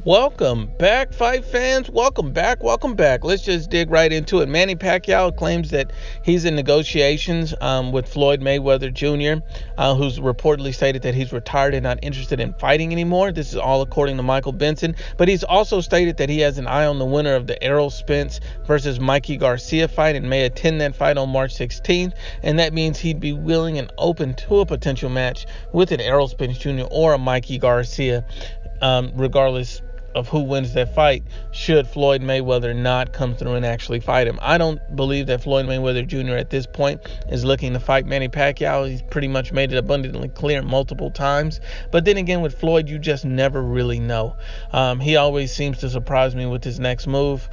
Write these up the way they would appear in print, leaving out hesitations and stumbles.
Welcome back, fight fans. Welcome back. Welcome back. Let's just dig right into it. Manny Pacquiao claims that he's in negotiations with Floyd Mayweather Jr., who's reportedly stated that he's retired and not interested in fighting anymore. This is all according to Michael Benson. But he's also stated that he has an eye on the winner of the Errol Spence versus Mikey Garcia fight and may attend that fight on March 16th. And that means he'd be willing and open to a potential match with an Errol Spence Jr. or a Mikey Garcia, regardless of who wins that fight, should Floyd Mayweather not come through and actually fight him. I don't believe that Floyd Mayweather Jr. at this point is looking to fight Manny Pacquiao. He's pretty much made it abundantly clear multiple times. But then again, with Floyd, you just never really know. He always seems to surprise me with his next move.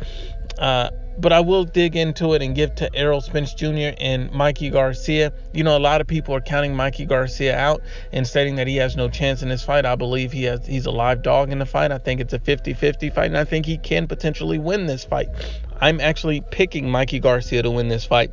But I will dig into it and give to Errol Spence Jr. and Mikey Garcia. You know, a lot of people are counting Mikey Garcia out and stating that he has no chance in this fight. I believe he's a live dog in the fight. I think it's a 50-50 fight, and I think he can potentially win this fight. I'm actually picking Mikey Garcia to win this fight.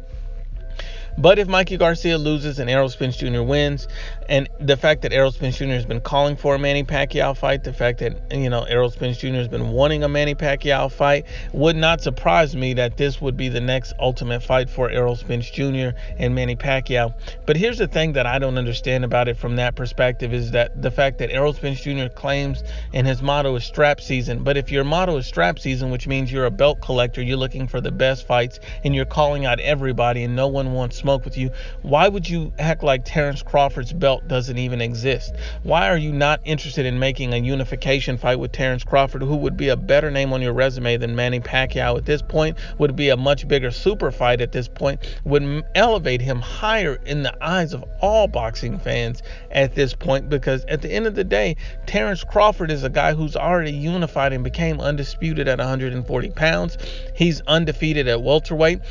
But if Mikey Garcia loses and Errol Spence Jr. wins, and the fact that Errol Spence Jr. has been calling for a Manny Pacquiao fight, the fact that, Errol Spence Jr. has been wanting a Manny Pacquiao fight, would not surprise me that this would be the next ultimate fight for Errol Spence Jr. and Manny Pacquiao. But here's the thing that I don't understand about it from that perspective is that the fact that Errol Spence Jr. claims and his motto is strap season. But if your motto is strap season, which means you're a belt collector, you're looking for the best fights, and you're calling out everybody and no one wants smoke with you, why would you act like Terence Crawford's belt doesn't even exist? Why are you not interested in making a unification fight with Terence Crawford, who would be a better name on your resume than Manny Pacquiao at this point, would be a much bigger super fight at this point, would elevate him higher in the eyes of all boxing fans at this point? Because at the end of the day, Terence Crawford is a guy who's already unified and became undisputed at 140 pounds. He's undefeated at welterweight,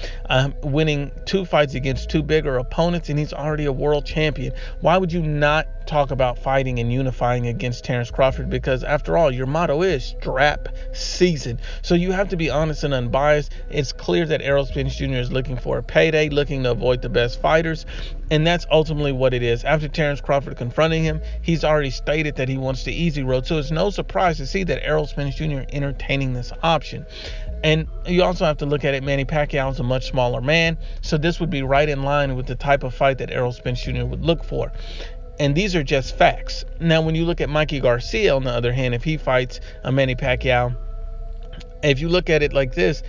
winning 2 fights against 2 bigger opponents, and he's already a world champion. Why would you not talk about fighting and unifying against Terence Crawford? Because after all, your motto is strap season. So you have to be honest and unbiased. It's clear that Errol Spence Jr. is looking for a payday, looking to avoid the best fighters, and that's ultimately what it is. After Terence Crawford confronting him, he's already stated that he wants the easy road, so it's no surprise to see that Errol Spence Jr. entertaining this option. And you also have to look at it, Manny Pacquiao is a much smaller man, so this would be right in line with the type of fight that Errol Spence Jr. would look for. And these are just facts. Now, when you look at Mikey Garcia, on the other hand, if he fights a Manny Pacquiao, if you look at it like this,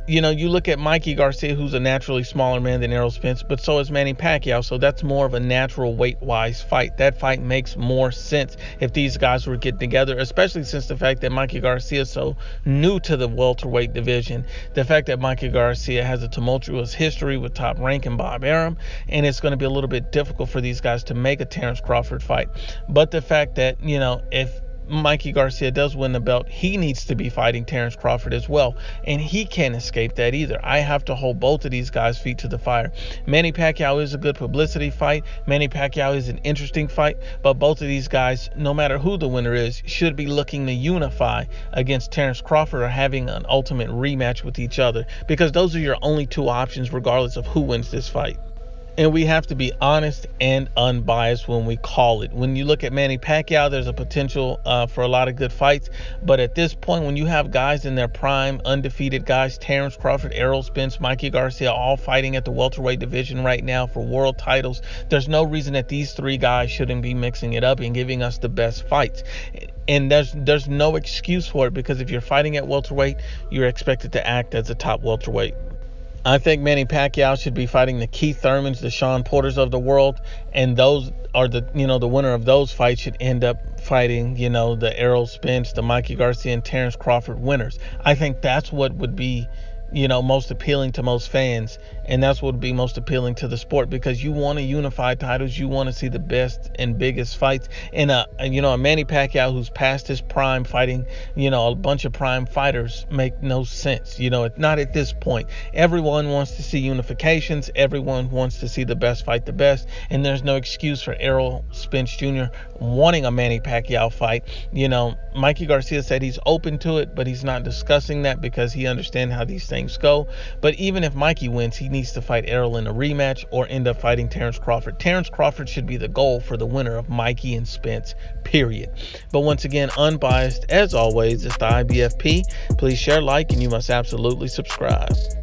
you look at Mikey Garcia, who's a naturally smaller man than Errol Spence, but so is Manny Pacquiao, so that's more of a natural weight-wise fight. That fight makes more sense if these guys were getting together, especially since the fact that Mikey Garcia is so new to the welterweight division, the fact that Mikey Garcia has a tumultuous history with Top Rank and Bob Arum, and it's going to be a little bit difficult for these guys to make a Terence Crawford fight. But the fact that, if Mikey Garcia does win the belt, he needs to be fighting Terence Crawford as well, and he can't escape that either. I have to hold both of these guys' feet to the fire. Manny Pacquiao is a good publicity fight. Manny Pacquiao is an interesting fight, but both of these guys, no matter who the winner is, should be looking to unify against Terence Crawford or having an ultimate rematch with each other, because those are your only 2 options regardless of who wins this fight. And we have to be honest and unbiased when we call it. When you look at Manny Pacquiao, there's a potential for a lot of good fights. But at this point, when you have guys in their prime, undefeated guys, Terence Crawford, Errol Spence, Mikey Garcia, all fighting at the welterweight division right now for world titles, there's no reason that these 3 guys shouldn't be mixing it up and giving us the best fights. And there's no excuse for it, because if you're fighting at welterweight, you're expected to act as a top welterweight. I think Manny Pacquiao should be fighting the Keith Thurmans, the Sean Porters of the world, and those are the winner of those fights should end up fighting, the Errol Spence, the Mikey Garcia, and Terence Crawford winners. I think that's what would be, most appealing to most fans, and that's what would be most appealing to the sport, because you want to unify titles, you want to see the best and biggest fights. And a Manny Pacquiao who's past his prime fighting, a bunch of prime fighters make no sense. Not at this point. Everyone wants to see unifications, everyone wants to see the best fight the best, and there's no excuse for Errol Spence Jr. wanting a Manny Pacquiao fight. Mikey Garcia said he's open to it, but he's not discussing that because he understands how these things things go. But even if Mikey wins, he needs to fight Errol in a rematch or end up fighting Terence Crawford. Terence Crawford should be the goal for the winner of Mikey and Spence, period. But once again, Unbiased, as always, it's the IBFP. Please share, like, and you must absolutely subscribe.